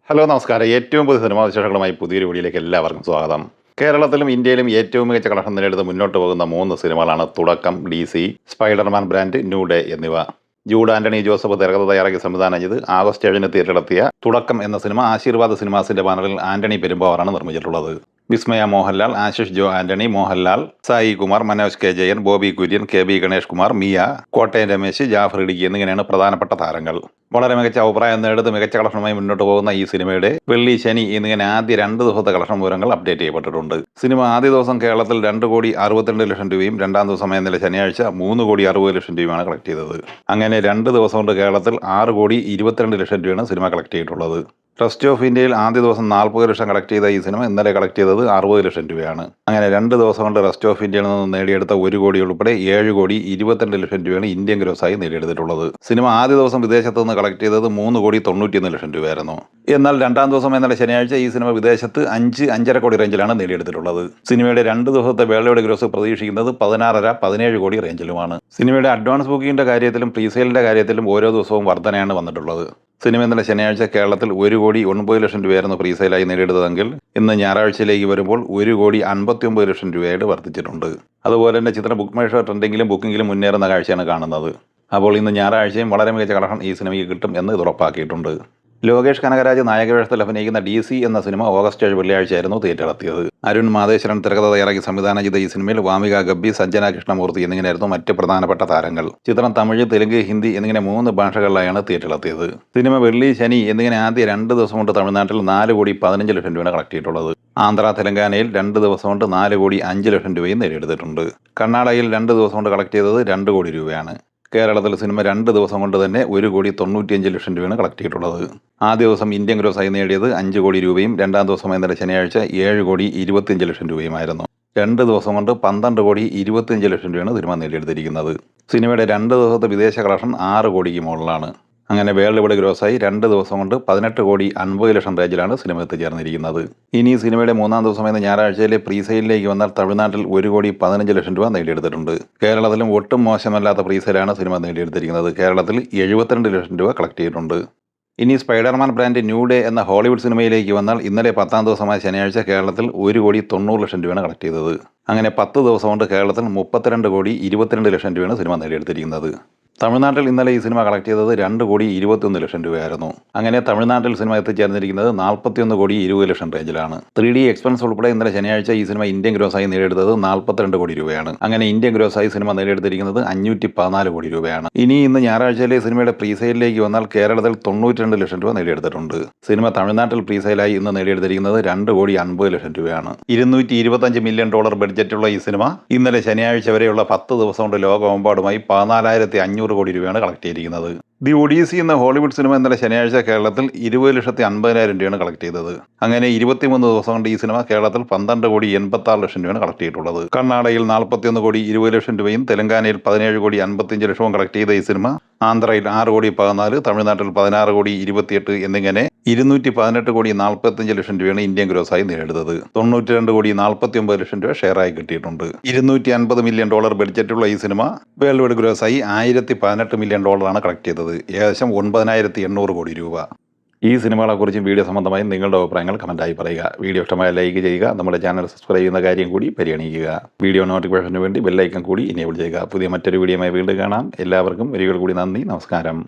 Hello നമസ്കാരം. ഏറ്റവും പുതിയ സിനിമാ വിശേഷങ്ങളുമായി പുതിയൊരു വീഡിയോയിലേക്ക് എല്ലാവർക്കും സ്വാഗതം. കേരളത്തിലും ഇന്ത്യയിലും ഏറ്റവും മികച്ച കളക്ഷൻ നിലയെടുത്ത് മുന്നോട്ട് പോകുന്ന 3 സിനിമകളാണ് തുടക്കം, DC, Spiderman brand, new day എന്നിവ. ജൂഡ് ആന്റണി ജോസഫ് തിരക്കഥ തയ്യാറാക്കി സംവിധാനം ചെയ്ത് ആഗസ്റ്റ് 7-ന് തിയേറ്ററിലെത്തിയ തുടക്കം എന്ന സിനിമ ആശീർവാദ് സിനിമാസിന്റെ ബാനറിൽ ആന്റണി പെരുമ്പാവൂറാണ് നിർമ്മിച്ചിട്ടുള്ളത്. വിസ്മയ മോഹൻലാൽ, ആശിഷ് ജോ ആന്റണി, മോഹൻലാൽ, സായി കുമാർ, മനോജ് കെ ജയൻ, ബോബി കുര്യൻ, KB ഗണേഷ് കുമാർ, മിയ, കോട്ടയം രമേശ്, ജാഫർ ഇടുക്കി എന്നിങ്ങനെയാണ് പ്രധാനപ്പെട്ട താരങ്ങൾ. വളരെ മികച്ച അഭിപ്രായം നേടുന്ന മികച്ച കളക്ഷനുമായി മുന്നോട്ട് പോകുന്ന ഈ സിനിമയുടെ വെള്ളി, ശനി എന്നിങ്ങനെ ആദ്യ 2 ദിവസത്തെ കളക്ഷൻ വിവരങ്ങൾ അപ്ഡേറ്റ് ചെയ്യപ്പെട്ടിട്ടുണ്ട്. സിനിമ ആദ്യ ദിവസം കേരളത്തിൽ 2,62,00,000 രൂപയും രണ്ടാം ദിവസം ഇന്നലെ ശനിയാഴ്ച 3,60,00,000 രൂപയാണ് കളക്ട് ചെയ്തത്. അങ്ങനെ 2 ദിവസം കൊണ്ട് കേരളത്തിൽ 6,22,00,000 രൂപയാണ് സിനിമ കളക്ട് ചെയ്തിട്ടുള്ളത്. റെസ്റ്റ് ഓഫ് ഇന്ത്യയിൽ ആദ്യ ദിവസം 40 ലക്ഷം കളക്ട് ചെയ്ത ഈ സിനിമ ഇന്നലെ കളക്ട് ചെയ്തത് 60 ലക്ഷം രൂപയാണ്. അങ്ങനെ 2 ദിവസം കൊണ്ട് റെസ്റ്റ് ഓഫ് ഇന്ത്യയിൽ നിന്ന് നേടിയെടുത്ത 1 കോടി ഉൾപ്പെടെ 7,22,00,000 രൂപയാണ് ഇന്ത്യൻ ഗ്രോസായി നേടിയെടുത്തിട്ടുള്ളത്. സിനിമ ആദ്യ ദിവസം വിദേശത്ത് നിന്ന് കളക്ട് ചെയ്തത് 3,91,00,000 രൂപയായിരുന്നു. എന്നാൽ രണ്ടാം ദിവസം ഇന്നലെ ശനിയാഴ്ച ഈ സിനിമ വിദേശത്ത് 5-5.5 കോടി റേഞ്ചിലാണ് നേടിയെടുത്തിട്ടുള്ളത്. സിനിമയുടെ 2 ദിവസത്തെ വേൾഡ് ഗ്രോസ് പ്രതീക്ഷിക്കുന്നത് 16.5-17 കോടി റേഞ്ചിലുമാണ്. സിനിമയുടെ അഡ്വാൻസ് ബുക്കിംഗിന്റെ കാര്യത്തിലും പ്രീസെയിലിന്റെ കാര്യത്തിലും ഓരോ ദിവസവും വർധനയാണ് വന്നിട്ടുള്ളത്. സിനിമ ഇന്നലെ ശനിയാഴ്ച കേരളത്തിൽ 1,90,00,000 രൂപയായിരുന്നു പ്രീസെയിലായി നേടിയെടുത്തതെങ്കിൽ ഇന്ന് ഞായറാഴ്ചയിലേക്ക് വരുമ്പോൾ 1,59,00,000 രൂപയായിട്ട് വർദ്ധിച്ചിട്ടുണ്ട്. അതുപോലെ തന്നെ ചിത്രം ബുക്ക് മൈ ഷോ ട്രെൻഡിങ്ങിലും ബുക്കിംഗിലും മുന്നേറുന്ന കാഴ്ചയാണ് കാണുന്നത്. അപ്പോൾ ഇന്ന് ഞായറാഴ്ചയും വളരെ മികച്ച കളക്ഷൻ ഈ സിനിമയ്ക്ക് കിട്ടും എന്ന് ഇത് ഉറപ്പാക്കിയിട്ടുണ്ട്. ലോകേഷ് കനകരാജ് നായകവേഷത്തിൽ അഭിനയിക്കുന്ന DC എന്ന സിനിമ ഓഗസ്റ്റ് 7 വെള്ളിയാഴ്ചയായിരുന്നു തിയേറ്ററിലെത്തിയത്. അരുൺ മാതേശ്വരൻ തിരക്കഥ തയ്യാറാക്കി സംവിധാനം ചെയ്ത ഈ സിനിമയിൽ വാമിക ഗബ്ബി, സജ്ജന കൃഷ്ണമൂർത്തി എന്നിങ്ങനെയായിരുന്നു മറ്റ് പ്രധാനപ്പെട്ട താരങ്ങൾ. ചിത്രം തമിഴ്, തെലുങ്ക്, ഹിന്ദി എന്നിങ്ങനെ 3 ഭാഷകളിലായാണ് തിയേറ്ററിലെത്തിയത്. സിനിമ വെള്ളി, ശനി എന്നിങ്ങനെ ആദ്യ 2 ദിവസം കൊണ്ട് തമിഴ്നാട്ടിൽ 4,15,00,000 രൂപയാണ് കളക്ട് ചെയ്തിട്ടുള്ളത്. ആന്ധ്ര, തെലങ്കാനയിൽ 2 ദിവസം കൊണ്ട് 4,05,00,000 രൂപയും നേടിയെടുത്തിട്ടുണ്ട്. കർണാടകയിൽ 2 ദിവസം കൊണ്ട് കളക്ട് ചെയ്തത് 2 കോടി രൂപയാണ്. കേരളത്തിൽ സിനിമ 2 ദിവസം കൊണ്ട് തന്നെ 1,95,00,000 രൂപയാണ് കളക്ട് ചെയ്തിട്ടുള്ളത്. ആദ്യ ദിവസം ഇന്ത്യൻ ഗ്രോസായി നേടിയത് 5 കോടി രൂപയും രണ്ടാം ദിവസം ഇന്നലെ ശനിയാഴ്ച 7,25,00,000 രൂപയുമായിരുന്നു. 2 ദിവസം കൊണ്ട് 12,25,00,000 രൂപയാണ് സിനിമ നേടിയെടുത്തിരിക്കുന്നത്. സിനിമയുടെ 2 ദിവസത്തെ വിദേശ കളക്ഷൻ 6 കോടിക്ക് മുകളിലാണ്. അങ്ങനെ വേൾഡ് ഗ്രോസായി 2 ദിവസം കൊണ്ട് 18,50,00,000 റേഞ്ചിലാണ് സിനിമ എത്തിച്ചേർന്നിരിക്കുന്നത്. ഇനി സിനിമയുടെ 3-ം ദിവസമായ ഞായറാഴ്ചയിലെ പ്രീസെയിലിലേക്ക് വന്നാൽ തമിഴ്നാട്ടിൽ 1,15,00,000 രൂപ നേടിയെടുത്തിട്ടുണ്ട്. കേരളത്തിലും ഒട്ടും മോശമല്ലാത്ത പ്രീസെയിലാണ് സിനിമ നേടിയെടുത്തിരിക്കുന്നത്. കേരളത്തിൽ 72 ലക്ഷം രൂപ കളക്ട് ചെയ്തിട്ടുണ്ട്. ഇനി സ്പൈഡർമാൻ ബ്രാൻഡ്, ന്യൂ ഡേ എന്ന ഹോളിവുഡ് സിനിമയിലേക്ക് വന്നാൽ ഇന്നലെ 10-ാം ദിവസമായ ശനിയാഴ്ച കേരളത്തിൽ 1,90,00,000 രൂപയാണ് കളക്ട് ചെയ്തത്. അങ്ങനെ 10 ദിവസം കൊണ്ട് കേരളത്തിൽ 32,22,00,000 രൂപയാണ് സിനിമ നേടിയെടുത്തിരിക്കുന്നത്. തമിഴ്നാട്ടിൽ ഇന്നലെ ഈ സിനിമ കളക്ട് ചെയ്തത് 2,21,00,000 രൂപയായിരുന്നു. അങ്ങനെ തമിഴ്നാട്ടിൽ സിനിമ എത്തിച്ചേർന്നിരിക്കുന്നത് 41,20,00,000 റേഞ്ചിലാണ്. 3D എക്സ്പെൻസ് ഉൾപ്പെടെ ഇന്നലെ ശനിയാഴ്ച ഈ സിനിമ ഇന്ത്യൻ ഗ്രോസായി നേടിയെടുത്തത് 42 കോടി രൂപയാണ്. അങ്ങനെ ഇന്ത്യൻ ഗ്രോസായി സിനിമ നേടിയെടുത്തിരിക്കുന്നത് 514 കോടി രൂപയാണ്. ഇന്ന് ഞായറാഴ്ചയിലെ സിനിമയുടെ പ്രീസെയിലിലേക്ക് വന്നാൽ കേരളത്തിൽ 92 ലക്ഷം രൂപ നേടിയെടുത്തിട്ടുണ്ട്. സിനിമ തമിഴ്നാട്ടിൽ പ്രീസെയിലായി ഇന്ന് നേടിയെടുത്തിരിക്കുന്നത് 2,50,00,000 രൂപയാണ്. $225 മില്യൺ ബഡ്ജറ്റുള്ള ഈ സിനിമ ഇന്നലെ ശനിയാഴ്ച വരെയുള്ള 10 ദിവസം കൊണ്ട് ലോകമെമ്പാടുമായി 14,500 കോടി രൂപയാണ് കളക്ട് ചെയ്തിരിക്കുന്നത്. ദി ഒഡീസി എന്ന ഹോളിവുഡ് സിനിമ ഇന്നലെ ശനിയാഴ്ച കേരളത്തിൽ 20,50,000 രൂപയാണ് കളക്ട് ചെയ്തത്. അങ്ങനെ 23 ദിവസം കൊണ്ട് ഈ സിനിമ കേരളത്തിൽ 12,86,00,000 രൂപയാണ് കളക്ട് ചെയ്തിട്ടുള്ളത്. കർണാടകയിൽ 41,20,00,000 രൂപയും തെലങ്കാനയിൽ 17,55,00,000 കളക്ട് ചെയ്ത ഈ സിനിമ ആന്ധ്രയിൽ 6,14,00,000, തമിഴ്നാട്ടിൽ 16,28,00,000 എന്നിങ്ങനെ 218,45,00,000 രൂപയാണ് ഇന്ത്യൻ ഗ്രോസായി നേടിയെടുത്തത്. 92,49,00,000 രൂപ ഷെയറായി കിട്ടിയിട്ടുണ്ട്. $250 മില്യൺ ബഡ്ജറ്റുള്ള ഈ സിനിമ വേൾഡ് ഗ്രോസായി $1,018 മില്യൺ കളക്ട് ചെയ്തത്. ഏകദേശം 9,800 കോടി രൂപ. ഈ സിനിമകളെക്കുറിച്ചും വീഡിയോ സംബന്ധമായും നിങ്ങളുടെ അഭിപ്രായങ്ങൾ കമൻറ്റായി പറയുക. വീഡിയോ ഇഷ്ടമായ ലൈക്ക് ചെയ്യുക. നമ്മുടെ ചാനൽ സബ്സ്ക്രൈബ് ചെയ്യുന്ന കാര്യം കൂടി പരിഗണിക്കുക. വീഡിയോ നോട്ടിഫിക്കേഷന് വേണ്ടി ബെല്ലൈക്കൺ കൂടി എനേബിൾ ചെയ്യുക. പുതിയ മറ്റൊരു വീഡിയോയുമായി വീണ്ടും കാണാം. എല്ലാവർക്കും ഒരിക്കൽ കൂടി നന്ദി, നമസ്കാരം.